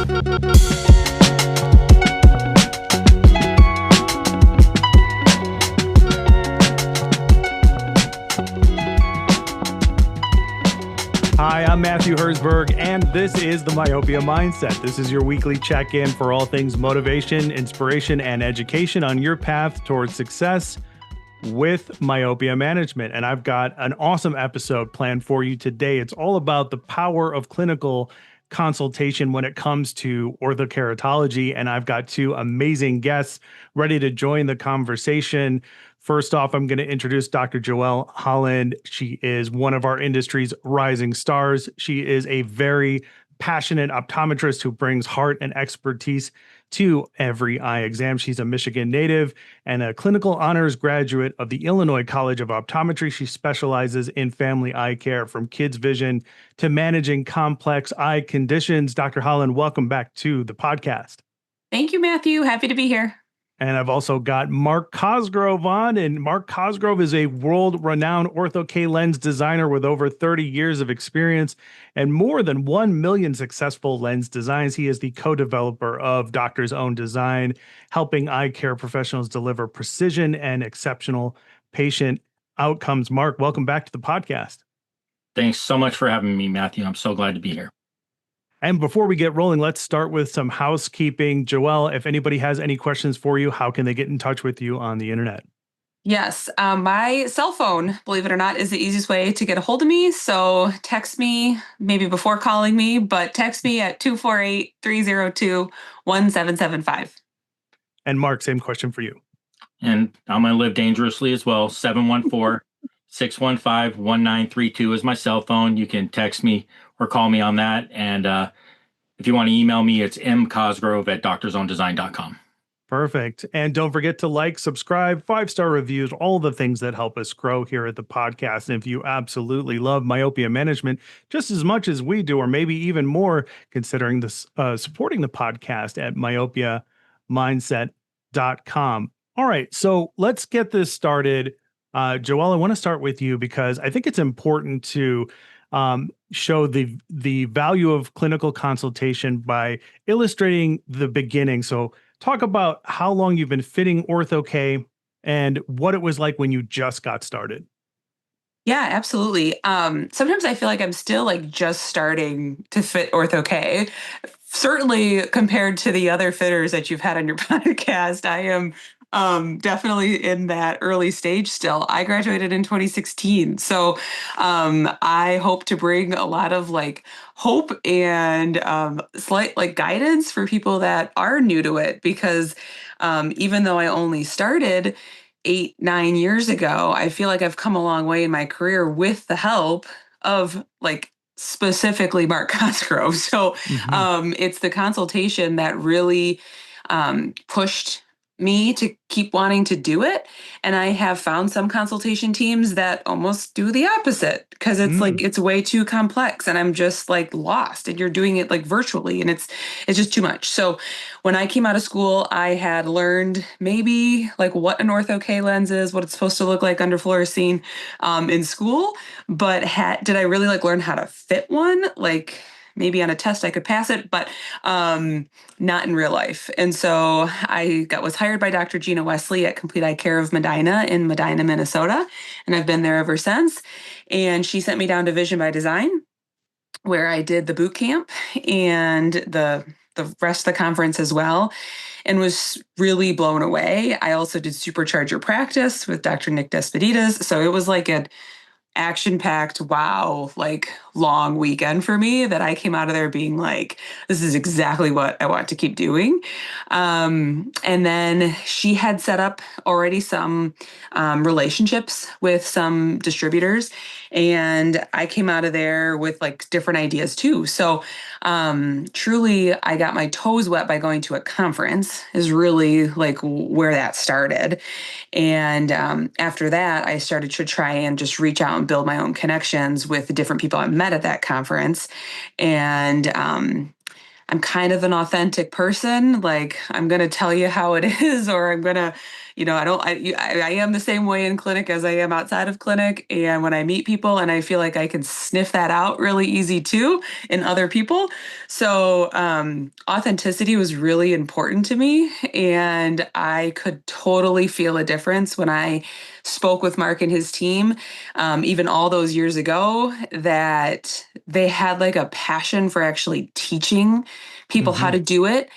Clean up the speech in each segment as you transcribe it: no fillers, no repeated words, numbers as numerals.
Hi, I'm Matthew Herzberg, and this is the Myopia Mindset. This is your weekly check-in for all things motivation, inspiration, and education on your path towards success with myopia management. And I've got an awesome episode planned for you today. It's all about the power of clinical consultation when it comes to orthokeratology. And I've got two amazing guests ready to join the conversation. First off, I'm going to introduce Dr. Joelle Holland. She is one of our industry's rising stars. She is a very passionate optometrist who brings heart and expertise to every eye exam. She's a Michigan native and a clinical honors graduate of the Illinois College of Optometry. She specializes in family eye care, from kids' vision to managing complex eye conditions. Dr. Holland, welcome back to the podcast. Thank you, Matthew. Happy to be here. And I've also got Mark Cosgrove on, and Mark Cosgrove is a world-renowned Ortho-K lens designer with over 30 years of experience and more than 1 million successful lens designs. He is the co-developer of Doctor's Own Design, helping eye care professionals deliver precision and exceptional patient outcomes. Mark, welcome back to the podcast. Thanks so much for having me, Matthew. I'm so glad to be here. And before we get rolling, let's start with some housekeeping. Joelle, if anybody has any questions for you, how can they get in touch with you on the internet? Yes, my cell phone, believe it or not, is the easiest way to get a hold of me. So text me, maybe before calling me, but text me at 248-302-1775. And Mark, same question for you. And I'm going to live dangerously as well. 714-615-1932 is my cell phone. You can text me or call me on that. And if you want to email me, it's mcosgrove@doctorsowndesign.com. Perfect. And don't forget to like, subscribe, 5-star reviews, all the things that help us grow here at the podcast. And if you absolutely love myopia management just as much as we do, or maybe even more, considering this supporting the podcast at myopiamindset.com. All right, so let's get this started. Joelle, I want to start with you because I think it's important to show the value of clinical consultation by illustrating the beginning. So talk about how long you've been fitting Ortho-K and what it was like when you just got started. Yeah, absolutely. Sometimes I feel like I'm still just starting to fit Ortho-K. Certainly compared to the other fitters that you've had on your podcast, I am definitely in that early stage still. I graduated in 2016. So I hope to bring a lot of hope and slight guidance for people that are new to it, because even though I only started 8-9 years ago, I feel like I've come a long way in my career with the help of specifically Mark Cosgrove. So it's the consultation that really pushed me to keep wanting to do it. And I have found some consultation teams that almost do the opposite, because it's it's way too complex and I'm just lost, and you're doing it virtually, and it's just too much. So when I came out of school, I had learned maybe what an Ortho-K lens is, what it's supposed to look like under fluorescein in school, but did I really learn how to fit one? Maybe on a test I could pass it, but not in real life. And so I was hired by Dr. Gina Wesley at Complete Eye Care of Medina in Medina, Minnesota, and I've been there ever since. And she sent me down to Vision by Design, where I did the boot camp and the rest of the conference as well, and was really blown away. I also did Supercharge Your Practice with Dr. Nick Despeditas. So it was an action-packed, wow, long weekend for me that I came out of there being this is exactly what I want to keep doing. And then she had set up already some relationships with some distributors, and I came out of there with different ideas too. So truly, I got my toes wet by going to a conference is really where that started. And after that, I started to try and just reach out and build my own connections with the different people I met at that conference. And I'm kind of an authentic person. I'm going to tell you how it is, or I'm going to, I am the same way in clinic as I am outside of clinic. And when I meet people, and I feel like I can sniff that out really easy too in other people. So authenticity was really important to me. And I could totally feel a difference when I spoke with Mark and his team, even all those years ago, that they had like a passion for actually teaching people how to do it,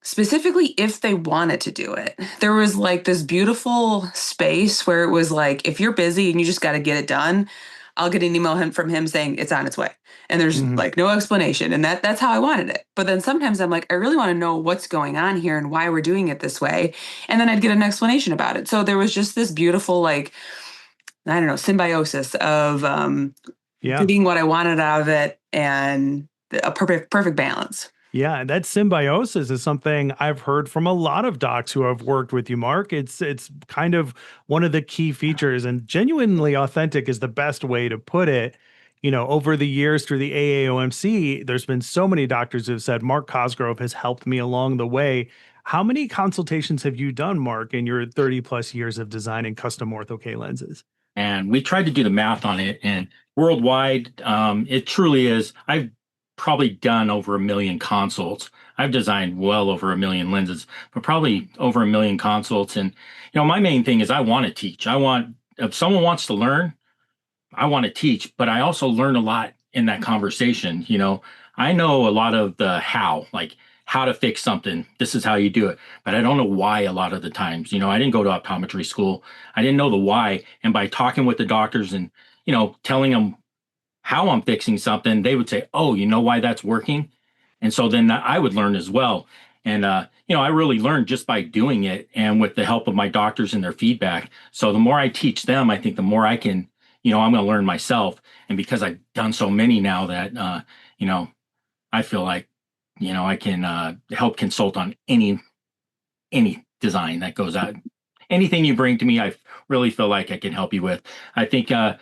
specifically if they wanted to do it. There was like this beautiful space where it was like, if you're busy and you just got to get it done, I'll get an email from him saying it's on its way. And there's like no explanation. And that's how I wanted it. But then sometimes I'm like, I really want to know what's going on here and why we're doing it this way. And then I'd get an explanation about it. So there was just this beautiful, like, I don't know, symbiosis of getting what I wanted out of it and a perfect balance. Yeah, that symbiosis is something I've heard from a lot of docs who have worked with you, Mark. It's kind of one of the key features, and genuinely authentic is the best way to put it. Over the years through the AAOMC, there's been so many doctors who have said, Mark Cosgrove has helped me along the way. How many consultations have you done, Mark, in your 30 plus years of designing custom Ortho-K lenses? And we tried to do the math on it, and worldwide, it truly is. I've probably done over 1 million consults. I've designed well over 1 million lenses, but probably over 1 million consults. And, my main thing is I want to teach. If someone wants to learn, I want to teach, but I also learn a lot in that conversation. I know a lot of the how, like how to fix something. This is how you do it. But I don't know why a lot of the times. I didn't go to optometry school. I didn't know the why. And by talking with the doctors and, telling them how I'm fixing something, they would say, oh, you know why that's working? And so then I would learn as well. And, I really learned just by doing it and with the help of my doctors and their feedback. So the more I teach them, I think the more I can, I'm going to learn myself. And because I've done so many now that, I feel like, I can help consult on any design that goes out. Anything you bring to me, I really feel like I can help you with. I think to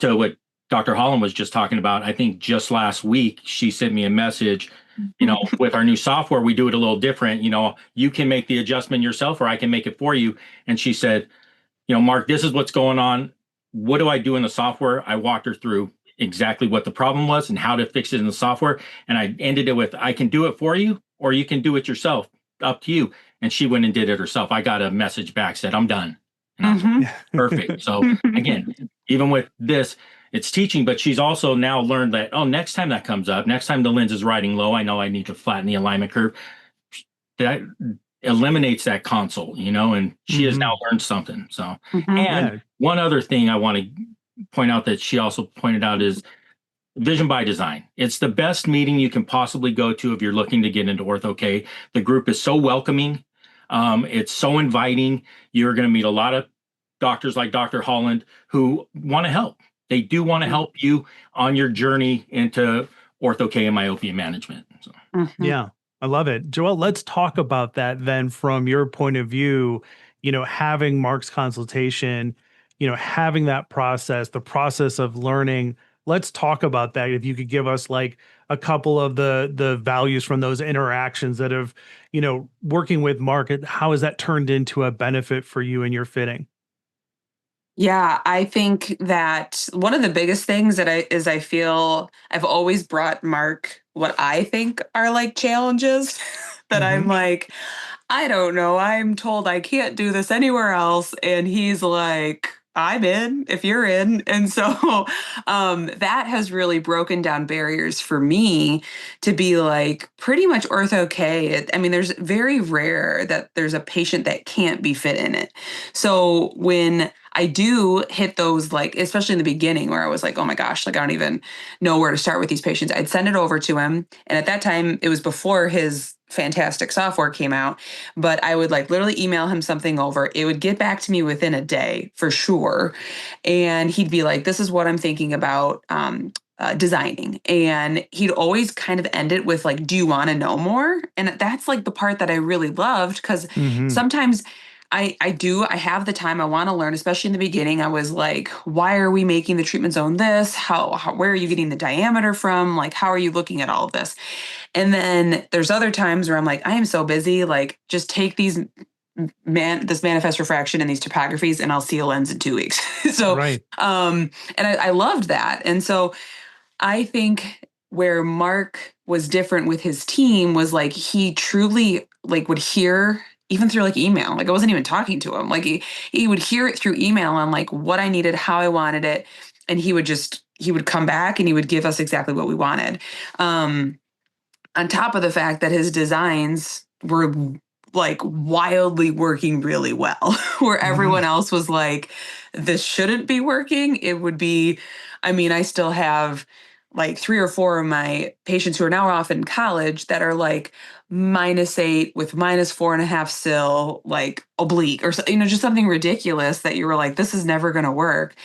what Dr. Holland was just talking about, I think just last week, she sent me a message, with our new software, we do it a little different. You can make the adjustment yourself or I can make it for you. And she said, Mark, this is what's going on. What do I do in the software? I walked her through exactly what the problem was and how to fix it in the software. And I ended it with, I can do it for you, or you can do it yourself. Up to you. And she went and did it herself. I got a message back, said, I'm done. And I was like, perfect. So again, even with this, it's teaching, but she's also now learned that, next time that comes up, next time the lens is riding low, I know I need to flatten the alignment curve. That eliminates that consult, and she has now learned something. So, and one other thing I want to point out that she also pointed out is Vision by Design. It's the best meeting you can possibly go to if you're looking to get into Ortho-K. The group is so welcoming. It's so inviting. You're going to meet a lot of doctors like Dr. Holland who want to help. They do want to help you on your journey into Ortho-K and myopia management. So. Yeah, I love it. Joelle, let's talk about that then from your point of view, having Mark's consultation, having that process, the process of learning. Let's talk about that. If you could give us like a couple of the values from those interactions that have, working with Mark, how has that turned into a benefit for you in your fitting? Yeah, I think that one of the biggest things that I feel I've always brought Mark what I think are like challenges that I'm like, I don't know. I'm told I can't do this anywhere else. And he's like, I'm in if you're in. And so that has really broken down barriers for me to be like pretty much Ortho-K. I mean, there's very rare that there's a patient that can't be fit in it. So when I do hit those, like, especially in the beginning where I was like, oh my gosh, like I don't even know where to start with these patients. I'd send it over to him. And at that time, it was before his fantastic software came out, but I would like literally email him something over. It would get back to me within a day for sure. And he'd be like, this is what I'm thinking about designing. And he'd always kind of end it with like, do you want to know more? And that's like the part that I really loved because sometimes I have the time. I want to learn, especially in the beginning. I was like, why are we making the treatment zone this? Where are you getting the diameter from? Like, how are you looking at all of this? And then there's other times where I'm like, I am so busy, like just take these this manifest refraction and these topographies, and I'll see a lens in 2 weeks. So, Right. and I loved that. And so I think where Mark was different with his team was like he truly like would hear even through like email. Like I wasn't even talking to him. Like he would hear it through email on like what I needed, how I wanted it, and he would come back and he would give us exactly what we wanted. On top of the fact that his designs were like wildly working really well, where everyone else was like, this shouldn't be working. It would be, I mean, I still have like 3 or 4 of my patients who are now off in college that are like -8 with -4.5 sil, like oblique or, just something ridiculous that you were like, this is never going to work.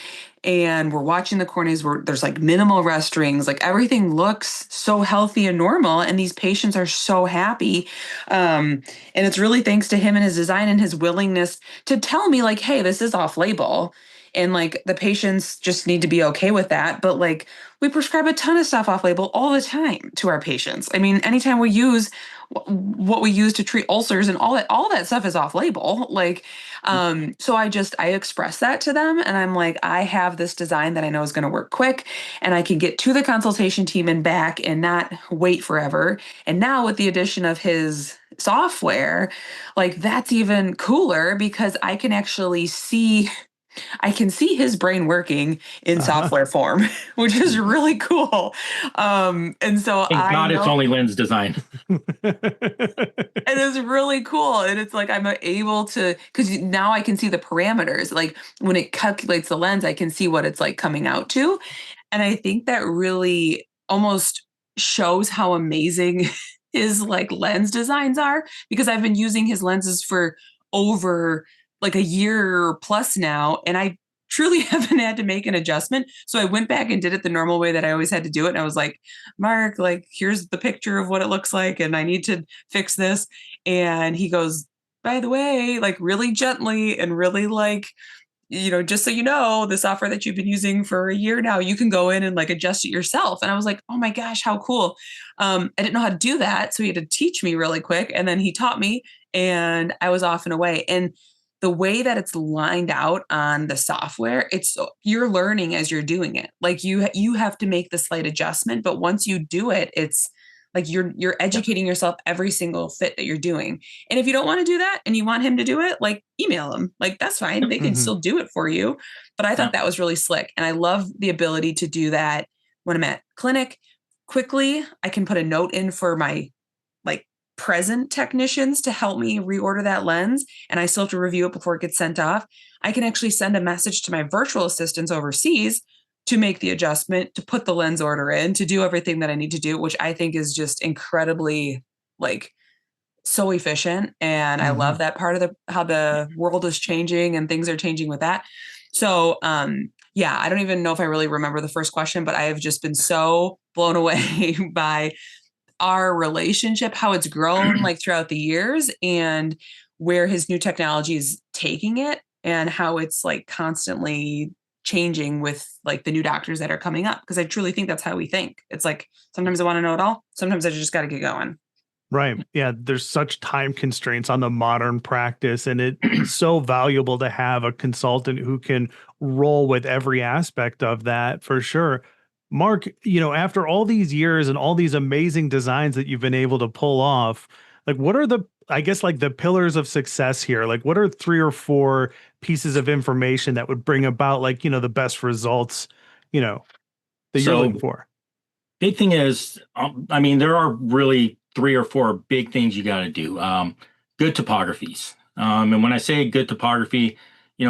And we're watching the corneas where there's like minimal rest rings, like everything looks so healthy and normal. And these patients are so happy. And it's really thanks to him and his design and his willingness to tell me like, hey, this is off label. And like the patients just need to be okay with that. But like we prescribe a ton of stuff off label all the time to our patients. I mean, anytime we use what we use to treat ulcers and all that stuff is off label. Like, so I express that to them and I'm like, I have this design that I know is going to work quick and I can get to the consultation team and back and not wait forever. And now with the addition of his software, like that's even cooler because I can see his brain working in software form, which is really cool. And so Thank God it's only lens design. It is really cool. And it's like I'm able to, because now I can see the parameters. Like when it calculates the lens, I can see what it's like coming out to. And I think that really almost shows how amazing his like lens designs are because I've been using his lenses for over like a year plus now. And I truly haven't had to make an adjustment. So I went back and did it the normal way that I always had to do it. And I was like, Mark, like, here's the picture of what it looks like. And I need to fix this. And he goes, by the way, like really gently and really like, just so you know, the software that you've been using for a year now, you can go in and like adjust it yourself. And I was like, oh my gosh, how cool. I didn't know how to do that. So he had to teach me really quick. And then he taught me and I was off and away. And the way that it's lined out on the software, you're learning as you're doing it. Like you have to make the slight adjustment, but once you do it, it's like you're educating yourself every single fit that you're doing. And if you don't want to do that and you want him to do it, like email him. Like that's fine. They can still do it for you. But I thought that was really slick. And I love the ability to do that when I'm at clinic quickly. I can put a note in for my like present technicians to help me reorder that lens. And I still have to review it before it gets sent off. I can actually send a message to my virtual assistants overseas to make the adjustment, to put the lens order in, to do everything that I need to do, which I think is just incredibly like so efficient. And I love that part of how the world is changing and things are changing with that. So, yeah, I don't even know if I really remember the first question, but I have just been so blown away by our relationship, how it's grown like throughout the years and where his new technology is taking it and how it's like constantly changing with like the new doctors that are coming up. Cause I truly think that's how we think. It's like, sometimes I want to know it all. Sometimes I just got to get going. Right. Yeah. There's such time constraints on the modern practice, and it's so valuable to have a consultant who can roll with every aspect of that for sure. Mark, after all these years and all these amazing designs that you've been able to pull off, like what are I guess like the pillars of success here? Like what are 3 or 4 pieces of information that would bring about like, the best results, that you're looking for? Big thing is, I mean, there are really 3 or 4 big things you got to do. Good topographies. And when I say good topography,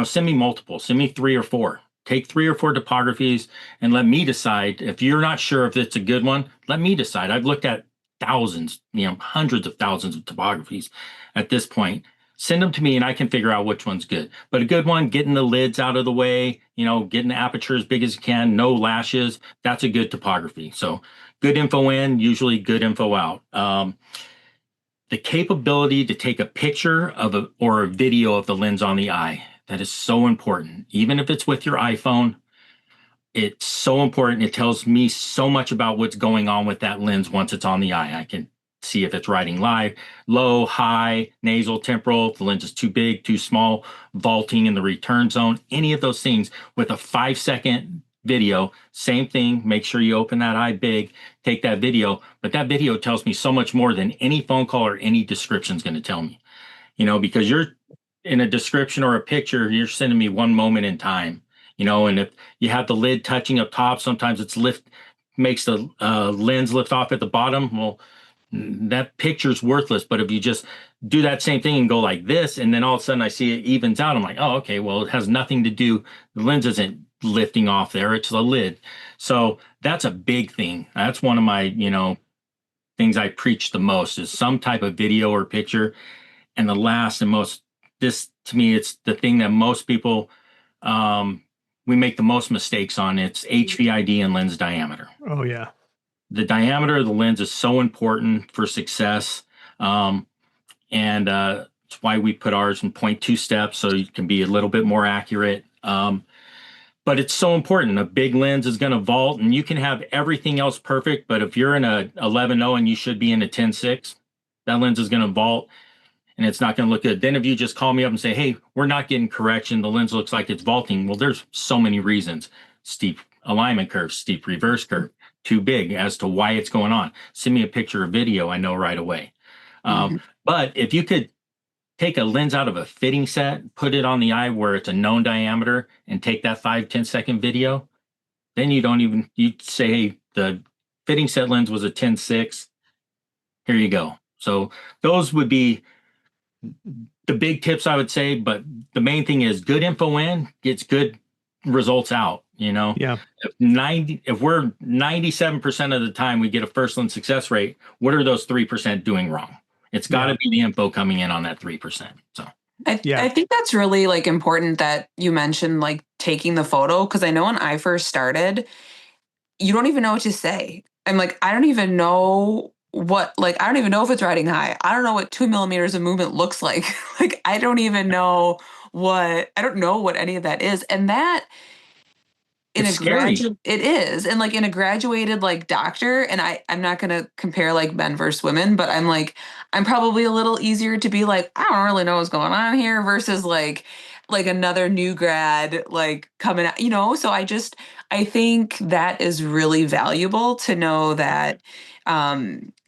send me multiple, send me 3 or 4. Take 3 or 4 topographies and let me decide. If you're not sure if it's a good one, let me decide. I've looked at thousands, hundreds of thousands of topographies at this point. Send them to me and I can figure out which one's good. But a good one, getting the lids out of the way, getting the aperture as big as you can, no lashes, that's a good topography. So good info in, usually good info out. The capability to take a picture of or a video of the lens on the eye. That is so important. Even if it's with your iPhone, it's so important. It tells me so much about what's going on with that lens once it's on the eye. I can see if it's writing live, low, high, nasal, temporal, if the lens is too big, too small, vaulting in the return zone, any of those things with a 5-second video. Same thing. Make sure you open that eye big, take that video. But that video tells me so much more than any phone call or any description is going to tell me, because you're in a description or a picture, you're sending me one moment in time, and if you have the lid touching up top, sometimes it's makes the lens lift off at the bottom. Well, that picture's worthless. But if you just do that same thing and go like this, and then all of a sudden I see it evens out, I'm like, oh, okay, well, it has nothing to do. The lens isn't lifting off there. It's the lid. So that's a big thing. That's one of my, things I preach the most is some type of video or picture. And the last and most, this to me, it's the thing that most people, we make the most mistakes on. It's HVID and lens diameter. Oh, yeah. The diameter of the lens is so important for success. And it's why we put ours in 0.2 steps so you can be a little bit more accurate. But it's so important. A big lens is going to vault, and you can have everything else perfect. But if you're in a 11.0 and you should be in a 10.6, that lens is going to vault, and it's not going to look good. Then if you just call me up and say, hey, we're not getting correction, the lens looks like it's vaulting. Well, there's so many reasons. Steep alignment curve, steep reverse curve, too big as to why it's going on. Send me a picture or video, I know right away. But if you could take a lens out of a fitting set, put it on the eye where it's a known diameter, and take that 5-10 second video, then you'd say, hey, the fitting set lens was a 10.6. Here you go. So those would be the big tips I would say, but the main thing is good info in gets good results out, Yeah. If we're 97% of the time we get a first lens success rate, what are those 3% doing wrong? It's got to be the info coming in on that 3%. So I think that's really important that you mentioned taking the photo, because I know when I first started, you don't even know what to say. I'm I don't even know I don't even know if it's riding high. I don't know what 2 millimeters of movement looks like. I don't even know I don't know what any of that is. And that it's scary. It is. And in a graduated doctor, and I'm not going to compare men versus women, but I'm probably a little easier to be I don't really know what's going on here versus another new grad coming out, so I think that is really valuable to know that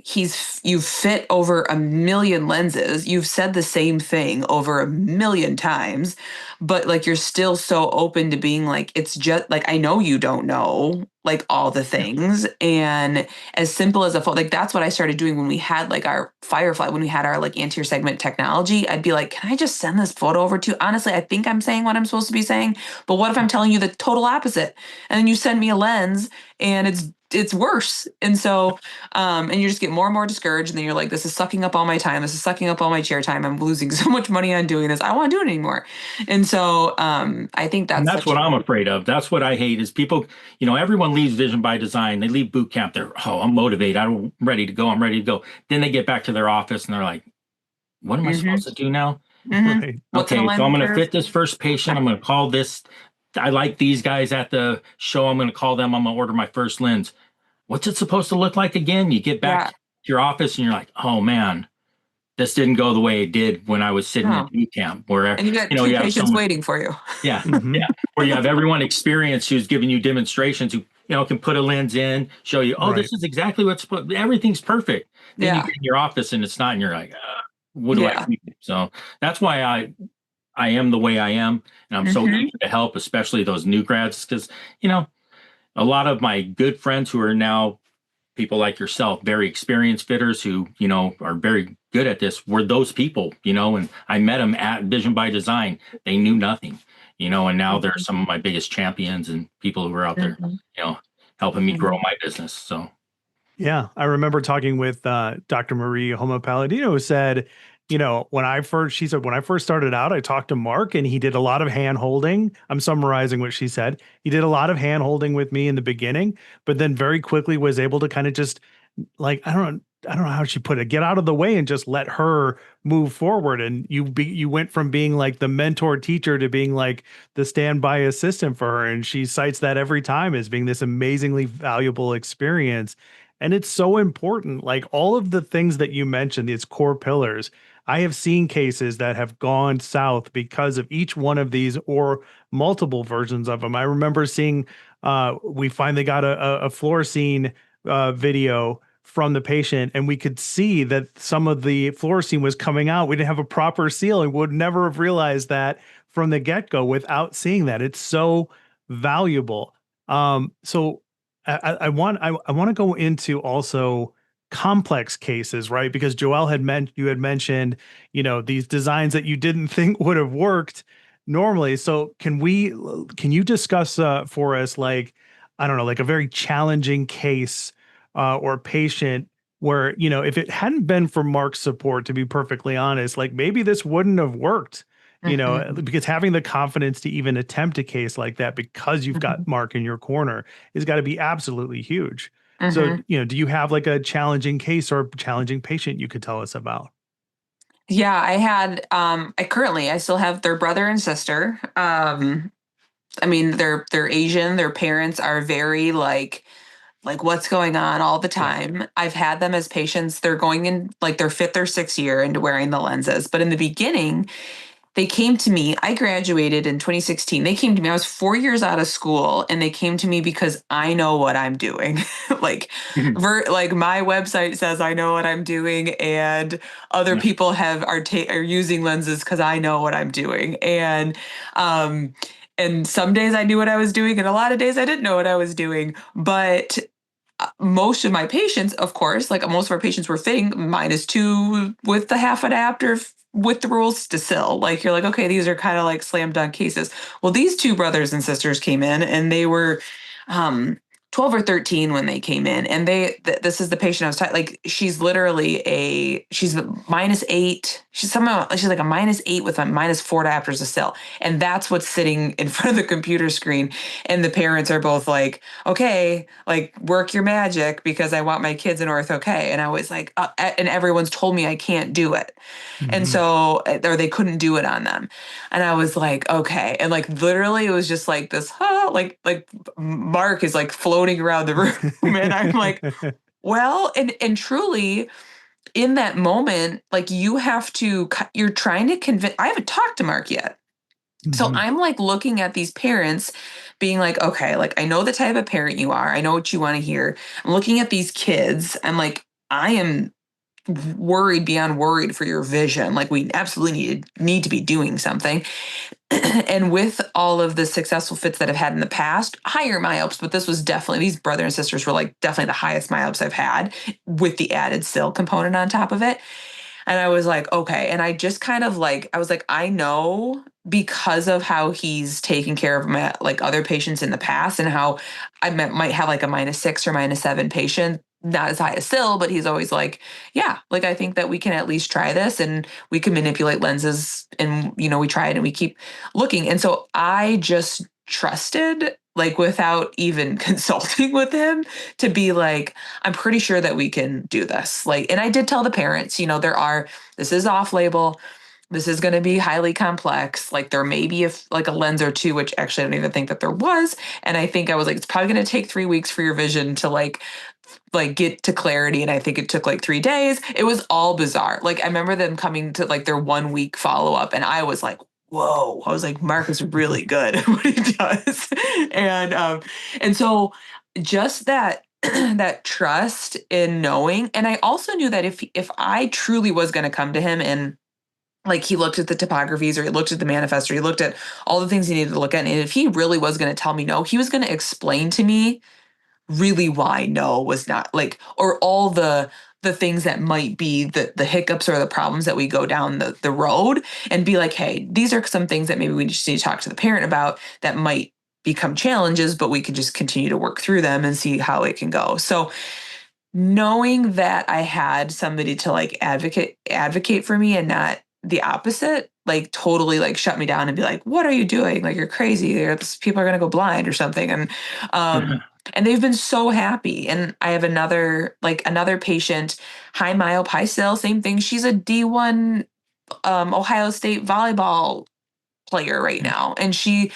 you've fit over 1 million lenses. You've said the same thing over 1 million times, but you're still so open to being it's just I know you don't know all the things. And as simple as a photo, that's what I started doing when we had our Firefly, when we had our anterior segment technology. I'd be can I just send this photo over to you? Honestly, I think I'm saying what I'm supposed to be saying, but what if I'm telling you the total opposite? And then you send me a lens and it's worse. And so, and you just get more and more discouraged. And then you're this is sucking up all my time. This is sucking up all my chair time. I'm losing so much money on doing this. I don't want to do it anymore. And so, I think that's what I'm afraid of. That's what I hate is people, everyone leaves Vision by Design. They leave boot camp. They're, I'm motivated. I'm ready to go. I'm ready to go. Then they get back to their office and they're like, what am I supposed to do now? Right. Okay, so I'm going to fit this first patient. I'm going to call this. I like these guys at the show. I'm going to call them. I'm going to order my first lens. What's it supposed to look like again? You get back to your office and you're like, oh man, this didn't go the way it did when I was sitting at boot camp. And you got two patients waiting for you. Yeah, yeah. Where you have everyone experienced who's giving you demonstrations who can put a lens in, show you, this is exactly what's everything's perfect. Then you get in your office and it's not, and you're like, what do I do? So that's why I am the way I am, and I'm so eager to help, especially those new grads, because a lot of my good friends who are now people like yourself, very experienced fitters who are very good at this, were those people, and I met them at Vision by Design. They knew nothing, and now they're some of my biggest champions and people who are out there, helping me grow my business. So. Yeah, I remember talking with Dr. Marie Homo Palladino, who said, when I first started out, I talked to Mark and he did a lot of hand holding. I'm summarizing what she said. He did a lot of hand holding with me in the beginning, but then very quickly was able to kind of just I don't know how she put it, get out of the way and just let her move forward. And you went from being the mentor teacher to being the standby assistant for her. And she cites that every time as being this amazingly valuable experience. And it's so important. Like all of the things that you mentioned, these core pillars, I have seen cases that have gone south because of each one of these or multiple versions of them. I remember seeing, we finally got a fluorescein video from the patient, and we could see that some of the fluorescein was coming out. We didn't have a proper seal and would never have realized that from the get-go without seeing that. It's so valuable. So I want to go into also complex cases, right? Because Joelle had you had mentioned, these designs that you didn't think would have worked normally. So can you discuss for us, like, I don't know, like a very challenging case or patient where, if it hadn't been for Mark's support, to be perfectly honest, like maybe this wouldn't have worked, Mhm. because having the confidence to even attempt a case like that because you've got Mhm. Mark in your corner has got to be absolutely huge. So, Mhm. do you have like a challenging case or challenging patient you could tell us about? Yeah, I still have their brother and sister. I mean, they're Asian. Their parents are very like what's going on all the Yeah. time. I've had them as patients. They're going in like they're fifth or sixth year into wearing the lenses. But in the beginning, they came to me. I graduated in 2016. They came to me. I was 4 years out of school, and they came to me because I know what I'm doing. like, like my website says I know what I'm doing, and other Yeah. people are using lenses because I know what I'm doing. Um, and some days I knew what I was doing, and a lot of days I didn't know what I was doing. But most of my patients, of course, like most of our patients were fitting -2 with the half adapter with the rules to SIL. Like you're like, okay, these are kind of like slam dunk cases. Well, these two brothers and sisters came in and they were um 12 or 13 when they came in, and this is the patient I was talking, like she's a -8, she's like a -8 with a -4 diopters of SIL, and that's what's sitting in front of the computer screen. And the parents are both like, okay, like work your magic because I want my kids in Ortho-K. And I was like, and everyone's told me I can't do it. And Mhm. so, or they couldn't do it on them. And I was like, okay. And like literally it was just like this, like Mark is like floating around the room. And I'm like, well, and truly in that moment, like you're trying to convince, I haven't talked to Mark yet. So Mhm. I'm like looking at these parents being like, okay, like I know the type of parent you are. I know what you want to hear. I'm looking at these kids. I'm like, I am worried beyond worried for your vision. Like we absolutely need to be doing something. And with all of the successful fits that I've had in the past, higher myopes, but this was definitely, these brother and sisters were like definitely the highest myopes I've had with the added SIL component on top of it. And I was like, okay. And I just kind of like, I was like, I know because of how he's taken care of my like other patients in the past and how might have like a -6 or -7 patient, not as high as SIL, but he's always like, yeah, like I think that we can at least try this and we can manipulate lenses and, we try it and we keep looking. And so I just trusted, like without even consulting with him, to be like, I'm pretty sure that we can do this. Like, and I did tell the parents, this is off label. This is going to be highly complex. Like there may be like a lens or two, which actually I don't even think that there was. And I think I was like, it's probably going to take 3 weeks for your vision to like get to clarity. And I think it took like 3 days. It was all bizarre. Like I remember them coming to like their 1 week follow up, and I was like, whoa. I was like, Mark is really good at what he does. And so just that that trust in knowing. And I also knew that if I truly was going to come to him and like he looked at the topographies or he looked at the manifest or he looked at all the things he needed to look at, and if he really was going to tell me no, he was going to explain to me really why no was not like, or all the things that might be the hiccups or the problems that we go down the road, and be like, hey, these are some things that maybe we just need to talk to the parent about that might become challenges, but we could just continue to work through them and see how it can go. So knowing that I had somebody to like advocate for me and not the opposite, like totally like shut me down and be like, what are you doing? Like you're crazy. People are gonna go blind or something. And they've been so happy. And I have another patient, high myop, high cell, same thing. She's a D1 Ohio State volleyball player right now, and she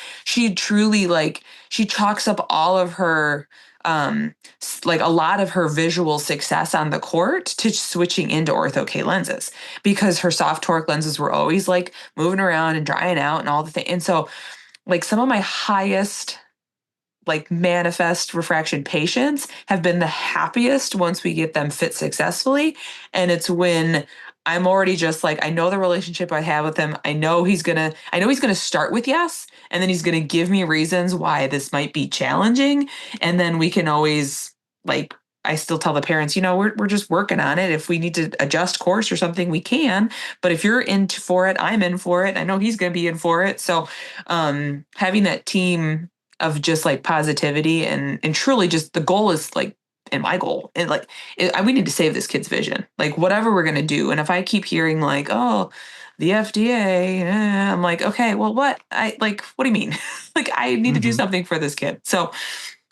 truly like she chalks up all of her like a lot of her visual success on the court to switching into Ortho-K lenses, because her soft toric lenses were always like moving around and drying out and all the things. And so like some of my highest like manifest refraction patients have been the happiest once we get them fit successfully. And it's when I'm already just like, I know the relationship I have with him. I know he's gonna start with yes, and then he's gonna give me reasons why this might be challenging. And then we can always like, I still tell the parents, we're just working on it. If we need to adjust course or something, we can. But if you're in for it, I'm in for it. I know he's gonna be in for it. So having that team of just like positivity and truly just the goal is like, and my goal and like we need to save this kid's vision, like whatever we're going to do. And if I keep hearing like, oh, the FDA, I'm like, okay, well, what do you mean? Like I need to do something for this kid. So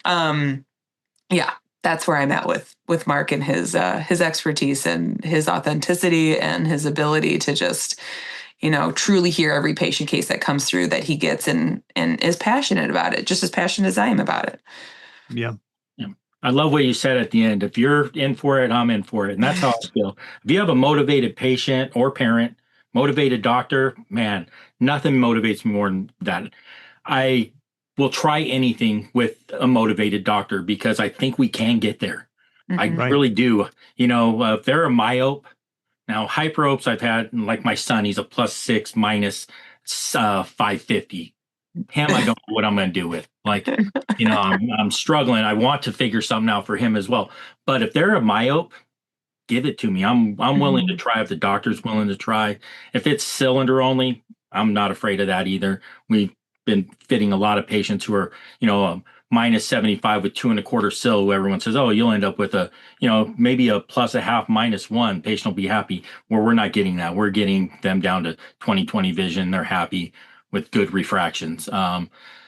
yeah, that's where I'm at with Mark and his expertise and his authenticity and his ability to just truly hear every patient case that comes through that he gets and is passionate about it, just as passionate as I am about it. Yeah. I love what you said at the end. If you're in for it, I'm in for it. And that's how I feel. If you have a motivated patient or parent, motivated doctor, man, nothing motivates me more than that. I will try anything with a motivated doctor because I think we can get there. I really do. If they're a myope, now hyperopes I've had, like my son, he's a +6 minus 550. Him, I don't know what I'm going to do with. Like, I'm struggling. I want to figure something out for him as well. But if they're a myope, give it to me. I'm willing to try if the doctor's willing to try. If it's cylinder only, I'm not afraid of that either. We've been fitting a lot of patients who are, -75 with 2 1/4 sil, who everyone says, oh, you'll end up with a, maybe a +0.5 -1. Patient will be happy. Where we're not getting that. We're getting them down to 20/20 vision. They're happy with good refractions.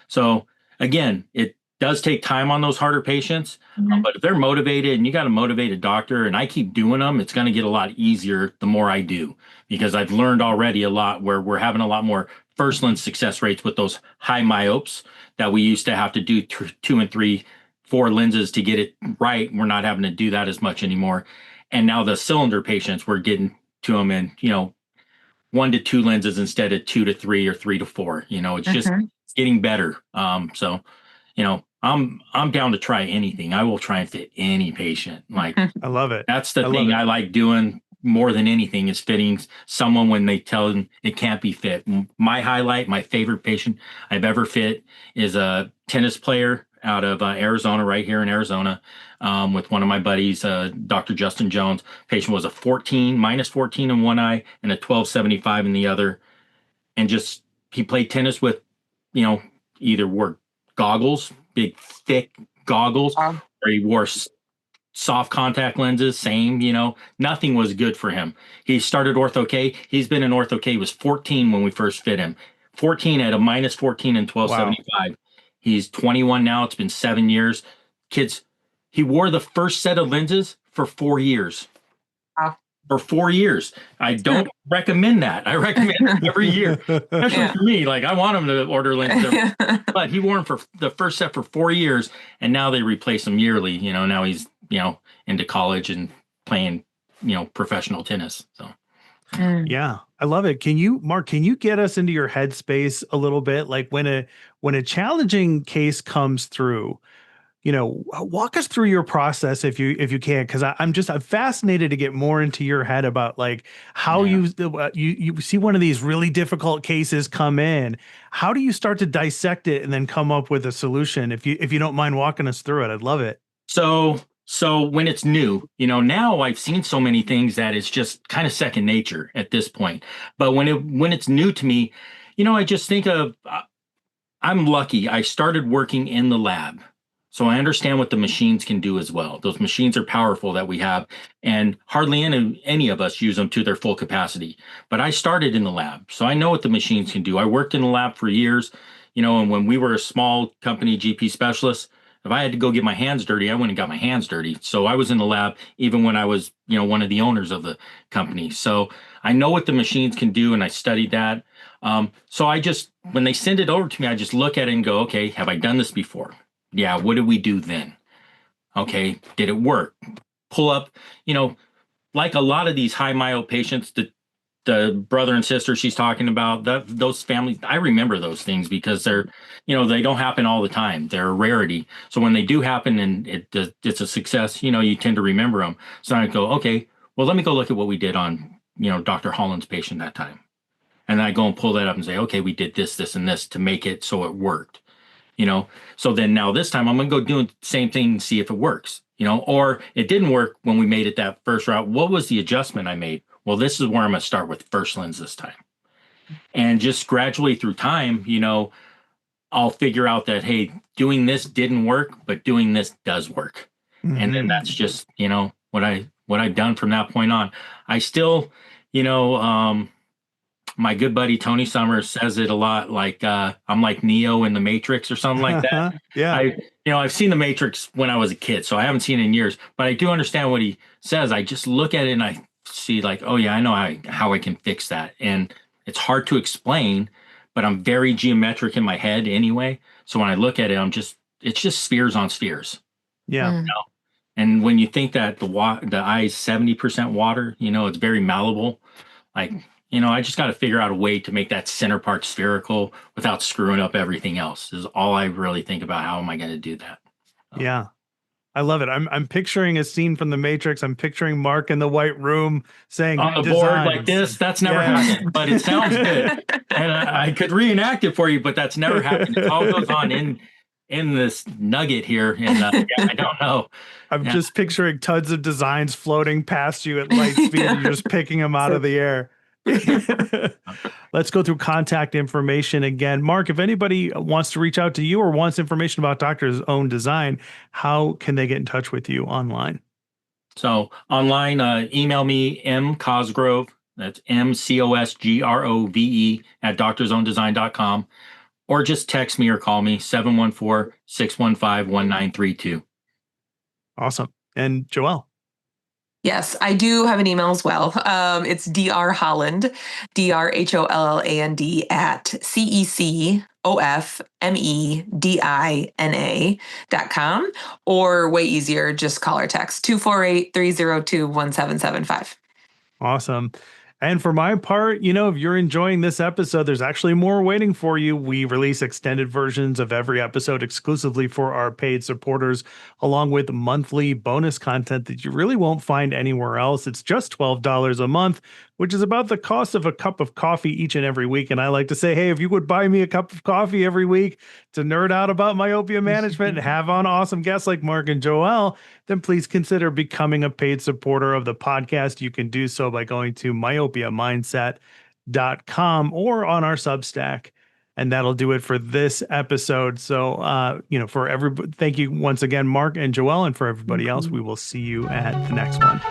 So again, it does take time on those harder patients, but if they're motivated and you got a motivated doctor and I keep doing them, it's going to get a lot easier the more I do, because I've learned already a lot where we're having a lot more first lens success rates with those high myopes that we used to have to do 2 and 3, 4 lenses to get it right. We're not having to do that as much anymore. And now the cylinder patients, we're getting to them in, 1 to 2 lenses instead of 2 to 3 or 3 to 4. It's just getting better. So, I'm down to try anything. I will try and fit any patient. Like, I love it. That's the thing I like doing more than anything, is fitting someone when they tell them it can't be fit. My highlight, my favorite patient I've ever fit is a tennis player out of Arizona, right here in Arizona, with one of my buddies, Dr. Justin Jones. Patient was a -14 in one eye and a 1275 in the other. And just, he played tennis with, either wore goggles, big, thick goggles, or he wore soft contact lenses, same, nothing was good for him. He started Ortho-K. He's been in Ortho-K. He was 14 when we first fit him. 14 at a -14 and 1275. Wow. He's 21 now. It's been 7 years. Kids, he wore the first set of lenses for 4 years. Wow. For 4 years. I don't recommend that. I recommend it every year, especially for me. Like, I want him to order lenses, but he wore them for the first set for 4 years, and now they replace him yearly. Now he's, into college and playing, professional tennis. So. Yeah, I love it. Mark, can you get us into your headspace a little bit? Like when a challenging case comes through, walk us through your process if you can, because I'm fascinated to get more into your head about like how you see one of these really difficult cases come in. How do you start to dissect it and then come up with a solution? If you don't mind walking us through it, I'd love it. So when it's new, now I've seen so many things that it's just kind of second nature at this point. But when it's new to me, I just think of, I'm lucky. I started working in the lab, so I understand what the machines can do as well. Those machines are powerful that we have, and hardly any of us use them to their full capacity. But I started in the lab, so I know what the machines can do. I worked in the lab for years, and when we were a small company, GP specialist, if I had to go get my hands dirty, I went and got my hands dirty. So I was in the lab even when I was, one of the owners of the company. So I know what the machines can do, and I studied that. So when they send it over to me, I just look at it and go, okay, have I done this before? Yeah, what did we do then? Okay, did it work? Pull up, like a lot of these high myo patients, the brother and sister she's talking about, those families, I remember those things because they're, they don't happen all the time. They're a rarity. So when they do happen and it's a success, you tend to remember them. So I go, okay, well, let me go look at what we did on, Dr. Holland's patient that time. And I go and pull that up and say, okay, we did this, this, and this to make it so it worked. So then now this time I'm going to go do the same thing and see if it works, or it didn't work when we made it that first route. What was the adjustment I made? Well, this is where I'm going to start with first lens this time. And just gradually through time, I'll figure out that, hey, doing this didn't work, but doing this does work. Mm-hmm. And then that's just, what I've done from that point on. I still, my good buddy Tony Summers says it a lot, like I'm like Neo in the Matrix or something like that. Yeah. I've seen the Matrix when I was a kid, so I haven't seen it in years, but I do understand what he says. I just look at it and I see like, oh yeah, I know how I can fix that. And it's hard to explain, but I'm very geometric in my head anyway. So when I look at it, it's just spheres on spheres. Yeah. And when you think that the eye is 70% water, it's very malleable. Like, I just got to figure out a way to make that center part spherical without screwing up everything else is all I really think about. How am I going to do that? Yeah. I love it. I'm picturing a scene from The Matrix. I'm picturing Mark in the white room saying on the board like this. That's never happened, but it sounds good. And I could reenact it for you, but that's never happened. It all goes on in this nugget here. And I don't know. I'm just picturing tons of designs floating past you at light speed. You're just picking them out of the air. Let's go through contact information again. Mark, if anybody wants to reach out to you or wants information about Doctor's Own Design, how can they get in touch with you online? So online, email me, mcosgrove, that's MCOSGROVE at doctorsowndesign.com, or just text me or call me, 714-615-1932. Awesome. And Joelle? Yes, I do have an email as well. It's drholland, DRHOLLAND at CECOFMEDINA.com, or way easier, just call or text 248-302-1775. Awesome. And for my part, if you're enjoying this episode, there's actually more waiting for you. We release extended versions of every episode exclusively for our paid supporters, along with monthly bonus content that you really won't find anywhere else. It's just $12 a month, which is about the cost of a cup of coffee each and every week. And I like to say, hey, if you would buy me a cup of coffee every week to nerd out about myopia management and have on awesome guests like Mark and Joelle, then please consider becoming a paid supporter of the podcast. You can do so by going to myopiamindset.com or on our Substack. And that'll do it for this episode. So, for everybody, thank you once again, Mark and Joelle, and for everybody else, we will see you at the next one.